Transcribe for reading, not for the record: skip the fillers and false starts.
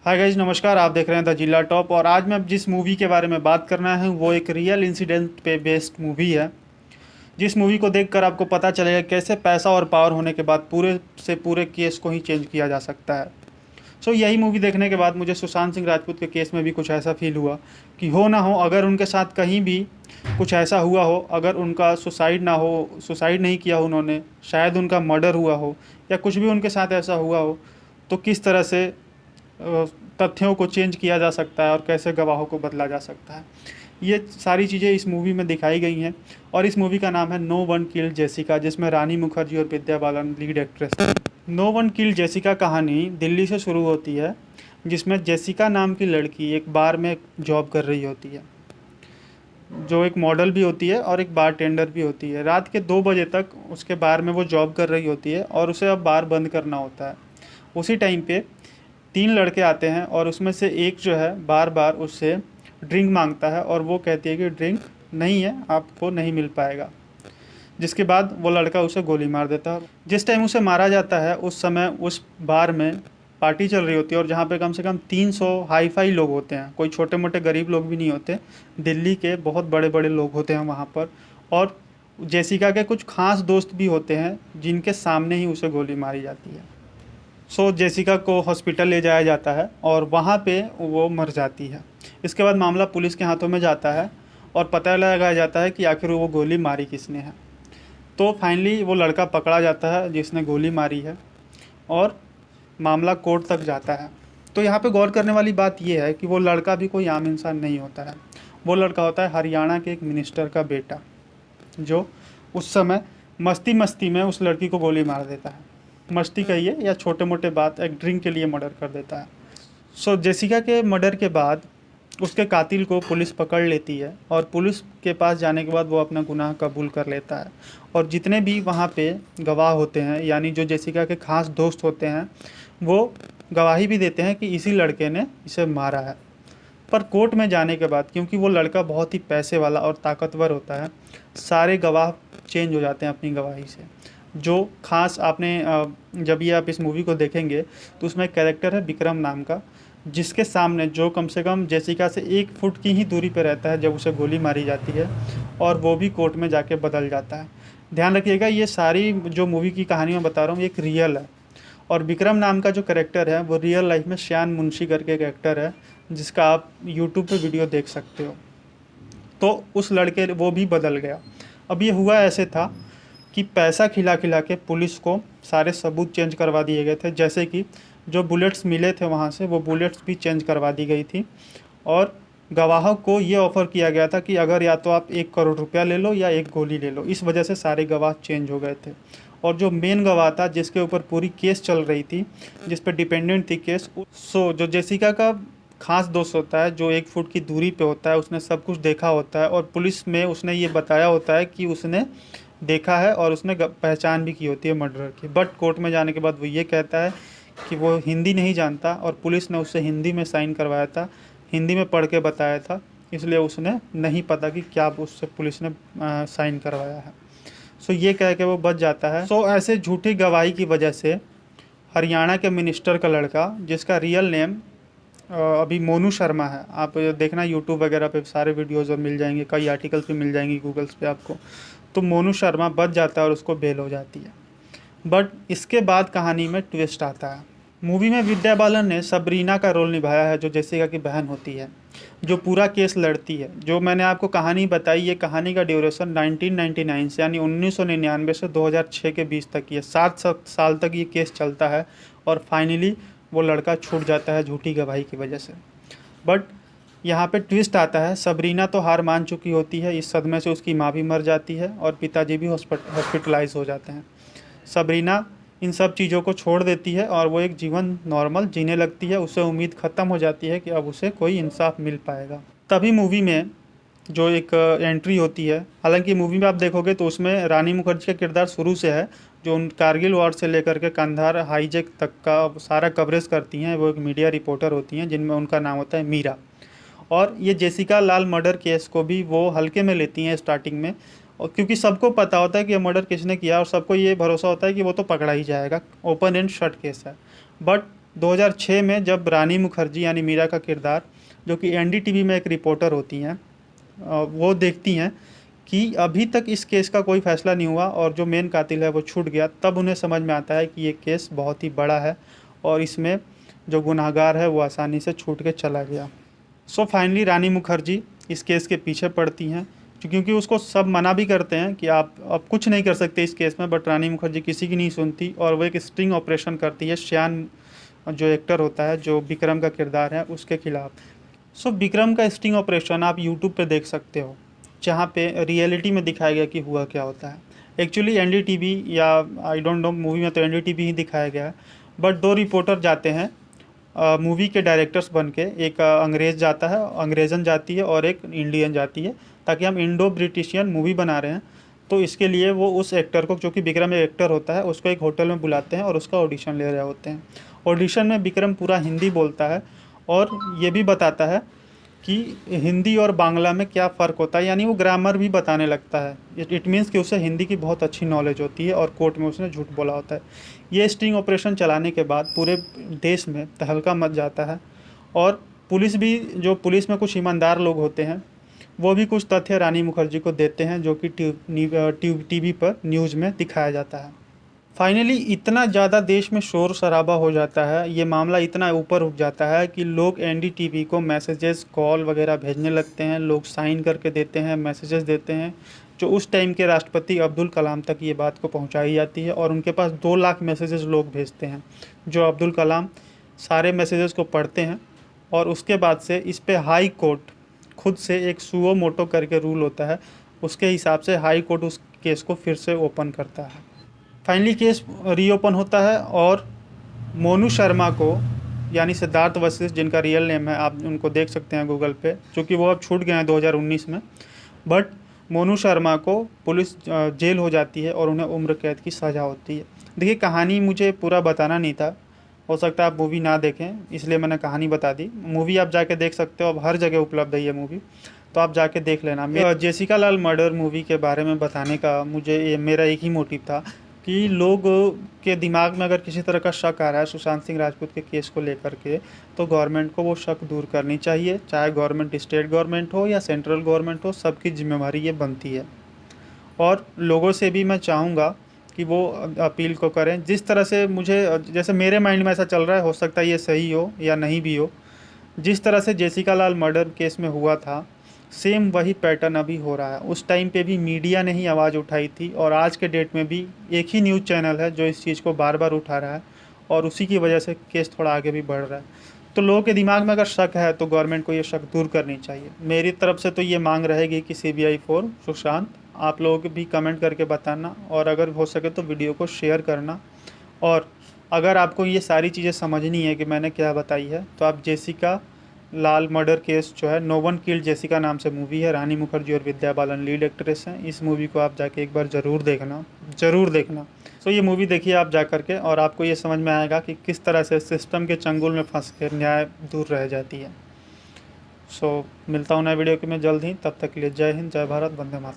Hi guys, नमस्कार। आप देख रहे हैं द जिला टॉप। और आज मैं जिस मूवी के बारे में बात करना है वो एक रियल इंसिडेंट पे बेस्ड मूवी है। जिस मूवी को देखकर आपको पता चलेगा कैसे पैसा और पावर होने के बाद पूरे से पूरे केस को ही चेंज किया जा सकता है। यही मूवी देखने के बाद मुझे सुशांत सिंह राजपूत के केस में भी कुछ ऐसा फील हुआ कि हो ना हो, अगर उनके साथ कहीं भी कुछ ऐसा हुआ हो, अगर उनका सुसाइड ना हो, सुसाइड नहीं किया हो उन्होंने, शायद उनका मर्डर हुआ हो या कुछ भी उनके साथ ऐसा हुआ हो, तो किस तरह से तथ्यों को चेंज किया जा सकता है और कैसे गवाहों को बदला जा सकता है। ये सारी चीज़ें इस मूवी में दिखाई गई हैं। और इस मूवी का नाम है नो वन किल्ड जेसिका, जिसमें रानी मुखर्जी और विद्या बालन लीड एक्ट्रेस हैं। नो वन किल्ड जेसिका कहानी दिल्ली से शुरू होती है, जिसमें जेसिका नाम की लड़की एक बार में जॉब कर रही होती है, जो एक मॉडल भी होती है और एक बार टेंडर भी होती है। रात के 2 बजे तक उसके बार में वो जॉब कर रही होती है और उसे अब बार बंद करना होता है। उसी टाइम पे 3 लड़के आते हैं और उसमें से एक जो है बार बार उससे ड्रिंक मांगता है और वो कहती है कि ड्रिंक नहीं है, आपको नहीं मिल पाएगा। जिसके बाद वो लड़का उसे गोली मार देता है। जिस टाइम उसे मारा जाता है उस समय उस बार में पार्टी चल रही होती है और जहाँ पे कम से कम 300 हाई फाई लोग होते हैं, कोई छोटे मोटे गरीब लोग भी नहीं होते, दिल्ली के बहुत बड़े बड़े लोग होते हैं वहाँ पर। और जेसिका के कुछ खास दोस्त भी होते हैं जिनके सामने ही उसे गोली मारी जाती है। जेसिका को हॉस्पिटल ले जाया जाता है और वहाँ पे वो मर जाती है। इसके बाद मामला पुलिस के हाथों में जाता है और पता लगाया जाता है कि आखिर वो गोली मारी किसने है। तो फाइनली वो लड़का पकड़ा जाता है जिसने गोली मारी है और मामला कोर्ट तक जाता है। तो यहाँ पे गौर करने वाली बात ये है कि वो लड़का भी कोई आम इंसान नहीं होता है। वो लड़का होता है हरियाणा के एक मिनिस्टर का बेटा, जो उस समय मस्ती मस्ती में उस लड़की को गोली मार देता है। मस्ती कहिए या छोटे मोटे बात, एक ड्रिंक के लिए मर्डर कर देता है। जेसिका के मर्डर के बाद उसके कातिल को पुलिस पकड़ लेती है और पुलिस के पास जाने के बाद वो अपना गुनाह कबूल कर लेता है। और जितने भी वहाँ पे गवाह होते हैं, यानी जो जेसिका के खास दोस्त होते हैं, वो गवाही भी देते हैं कि इसी लड़के ने इसे मारा है। पर कोर्ट में जाने के बाद, क्योंकि वो लड़का बहुत ही पैसे वाला और ताकतवर होता है, सारे गवाह चेंज हो जाते हैं अपनी गवाही से। जो खास आपने जब ये आप इस मूवी को देखेंगे तो उसमें एक कैरेक्टर है विक्रम नाम का, जिसके सामने जो कम से कम जेसिका से 1 फुट की ही दूरी पर रहता है जब उसे गोली मारी जाती है, और वो भी कोर्ट में जाके बदल जाता है। ध्यान रखिएगा, ये सारी जो मूवी की कहानी मैं बता रहा हूँ एक रियल है। और विक्रम नाम का जो कैरेक्टर है वो रियल लाइफ में श्यान मुंशी करके एक एक्टर है, जिसका आप यूट्यूब पे वीडियो देख सकते हो। तो उस लड़के वो भी बदल गया। अब ये हुआ ऐसे था कि पैसा खिला खिला के पुलिस को सारे सबूत चेंज करवा दिए गए थे। जैसे कि जो बुलेट्स मिले थे वहाँ से, वो बुलेट्स भी चेंज करवा दी गई थी। और गवाहों को ये ऑफ़र किया गया था कि अगर या तो आप 1 करोड़ रुपया ले लो या 1 गोली ले लो। इस वजह से सारे गवाह चेंज हो गए थे। और जो मेन गवाह था जिसके ऊपर पूरी केस चल रही थी, जिस पर डिपेंडेंट थी केस, जो जेसिका का खास दोस्त होता है, जो 1 फुट की दूरी पे होता है, उसने सब कुछ देखा होता है और पुलिस में उसने ये बताया होता है कि उसने देखा है और उसने पहचान भी की होती है मर्डरर की। बट कोर्ट में जाने के बाद वो ये कहता है कि वो हिंदी नहीं जानता और पुलिस ने उससे हिंदी में साइन करवाया था, हिंदी में पढ़ के बताया था, इसलिए उसने नहीं पता कि क्या उससे पुलिस ने साइन करवाया है। ये कह के वो बच जाता है। ऐसे झूठी गवाही की वजह से हरियाणा के मिनिस्टर का लड़का, जिसका रियल नेम अभी मोनू शर्मा है, आप देखना यूट्यूब वगैरह पे सारे वीडियोज़ और मिल जाएंगे, कई आर्टिकल्स भी मिल जाएंगे गूगल्स पे आपको। तो मोनू शर्मा बच जाता है और उसको बेल हो जाती है। बट इसके बाद कहानी में ट्विस्ट आता है। मूवी में विद्या बालन ने सबरीना का रोल निभाया है, जो जेसिका की बहन होती है, जो पूरा केस लड़ती है। जो मैंने आपको कहानी बताई, ये कहानी का ड्यूरेशन 1999 से यानी 1999 से 2006 के बीच तक की है। 7 साल तक ये केस चलता है और फाइनली वो लड़का छूट जाता है झूठी गवाही की वजह से। बट यहाँ पे ट्विस्ट आता है, सबरीना तो हार मान चुकी होती है। इस सदमे से उसकी माँ भी मर जाती है और पिताजी भी हॉस्पिटलाइज हो जाते हैं। सबरीना इन सब चीज़ों को छोड़ देती है और वो एक जीवन नॉर्मल जीने लगती है। उसे उम्मीद ख़त्म हो जाती है कि अब उसे कोई इंसाफ मिल पाएगा। तभी मूवी में जो एक एंट्री होती है, हालांकि मूवी में आप देखोगे तो उसमें रानी मुखर्जी का किरदार शुरू से है, जो उन कारगिल वॉर से लेकर के कंधार हाईजैक तक का सारा कवरेज करती हैं। वो एक मीडिया रिपोर्टर होती हैं, जिनमें उनका नाम होता है मीरा। और ये जेसिका लाल मर्डर केस को भी वो हल्के में लेती हैं स्टार्टिंग में, और क्योंकि सबको पता होता है कि ये मर्डर किसने किया और सबको ये भरोसा होता है कि वो तो पकड़ा ही जाएगा, ओपन एंड शट केस है। बट 2006 में जब रानी मुखर्जी यानी मीरा का किरदार, जो कि एनडीटीवी में एक रिपोर्टर होती हैं, वो देखती हैं कि अभी तक इस केस का कोई फैसला नहीं हुआ और जो मेन कातिल है वो छूट गया, तब उन्हें समझ में आता है कि ये केस बहुत ही बड़ा है और इसमें जो गुनहगार है वो आसानी से छूट के चला गया। सो फाइनली रानी मुखर्जी इस केस के पीछे पड़ती हैं, क्योंकि उसको सब मना भी करते हैं कि आप अब कुछ नहीं कर सकते इस केस में, बट रानी मुखर्जी किसी की नहीं सुनती और वो एक स्टिंग ऑपरेशन करती है श्यान जो एक्टर होता है, जो विक्रम का किरदार है, उसके खिलाफ। सो विक्रम का स्टिंग ऑपरेशन आप यूट्यूब पे देख सकते हो, जहाँ पे रियलिटी में दिखाया गया कि हुआ क्या होता है। एक्चुअली एनडीटीवी या आई डोंट नो, मूवी में तो एनडीटीवी ही दिखाया गया है, बट 2 रिपोर्टर जाते हैं मूवी के डायरेक्टर्स बन के। एक अंग्रेज़ जाता है, अंग्रेज़न जाती है और एक इंडियन जाती है, ताकि हम इंडो ब्रिटिशियन मूवी बना रहे हैं। तो इसके लिए वो उस एक्टर को, जो कि विक्रम एक एक्टर होता है, उसको एक होटल में बुलाते हैं और उसका ऑडिशन ले रहे होते हैं। ऑडिशन में विक्रम पूरा हिंदी बोलता है और ये भी बताता है कि हिंदी और बांग्ला में क्या फ़र्क होता है, यानी वो ग्रामर भी बताने लगता है। इट मीन्स कि उसे हिंदी की बहुत अच्छी नॉलेज होती है और कोर्ट में उसने झूठ बोला होता है। ये स्टिंग ऑपरेशन चलाने के बाद पूरे देश में तहलका मच जाता है और पुलिस भी, जो पुलिस में कुछ ईमानदार लोग होते हैं, वो भी कुछ तथ्य रानी मुखर्जी को देते हैं, जो कि टीवी पर न्यूज़ में दिखाया जाता है। फाइनली इतना ज़्यादा देश में शोर शराबा हो जाता है, ये मामला इतना ऊपर उठ जाता है कि लोग एनडीटीवी को मैसेजेस, कॉल वगैरह भेजने लगते हैं, लोग साइन करके देते हैं, मैसेजेस देते हैं, जो उस टाइम के राष्ट्रपति अब्दुल कलाम तक ये बात को पहुंचाई जाती है और उनके पास 2 लाख मैसेजेस लोग भेजते हैं, जो अब्दुल कलाम सारे मैसेजेस को पढ़ते हैं और उसके बाद से इस पे हाई कोर्ट खुद से एक सुओ मोटो करके रूल होता है, उसके हिसाब से हाई कोर्ट उस केस को फिर से ओपन करता है। फाइनली केस रीओपन होता है और मोनू शर्मा को, यानी सिद्धार्थ वशिष्ठ, जिनका रियल नेम है, आप उनको देख सकते हैं गूगल पे, चूँकि वो अब छूट गए हैं 2019 में, बट मोनू शर्मा को पुलिस जेल हो जाती है और उन्हें उम्र कैद की सज़ा होती है। देखिए, कहानी मुझे पूरा बताना नहीं था, हो सकता है आप मूवी ना देखें, इसलिए मैंने कहानी बता दी। मूवी आप जाके देख सकते हो, अब हर जगह उपलब्ध है ये मूवी, तो आप जाके देख लेना। जेसिका लाल मर्डर मूवी के बारे में बताने का मेरा एक ही मोटिव था कि लोग के दिमाग में अगर किसी तरह का शक आ रहा है सुशांत सिंह राजपूत के केस को लेकर के, तो गवर्नमेंट को वो शक दूर करनी चाहिए, चाहे गवर्नमेंट स्टेट गवर्नमेंट हो या सेंट्रल गवर्नमेंट हो, सबकी जिम्मेवारी ये बनती है। और लोगों से भी मैं चाहूँगा कि वो अपील को करें जिस तरह से जैसे मेरे माइंड में ऐसा चल रहा है, हो सकता है ये सही हो या नहीं भी हो। जिस तरह से जेसिका लाल मर्डर केस में हुआ था, सेम वही पैटर्न अभी हो रहा है। उस टाइम पे भी मीडिया ने ही आवाज़ उठाई थी और आज के डेट में भी एक ही न्यूज़ चैनल है जो इस चीज़ को बार बार उठा रहा है और उसी की वजह से केस थोड़ा आगे भी बढ़ रहा है। तो लोगों के दिमाग में अगर शक है तो गवर्नमेंट को ये शक दूर करनी चाहिए। मेरी तरफ से तो ये मांग रहेगी कि CBI फॉर सुशांत। आप लोग भी कमेंट करके बताना और अगर हो सके तो वीडियो को शेयर करना। और अगर आपको ये सारी चीज़ें समझनी है कि मैंने क्या बताई है, तो आप जेसिका लाल मर्डर केस जो है, नो वन किल्ड जेसिका नाम से मूवी है, रानी मुखर्जी और विद्या बालन लीड एक्ट्रेस हैं। इस मूवी को आप जाके एक बार ज़रूर देखना। सो ये मूवी देखिए आप जा कर के, और आपको ये समझ में आएगा कि किस तरह से सिस्टम के चंगुल में फंस कर न्याय दूर रह जाती है। सो मिलता हूँ नए वीडियो के में जल्द ही, तब तक के लिए जय हिंद, जय भारत, वंदे मातरम।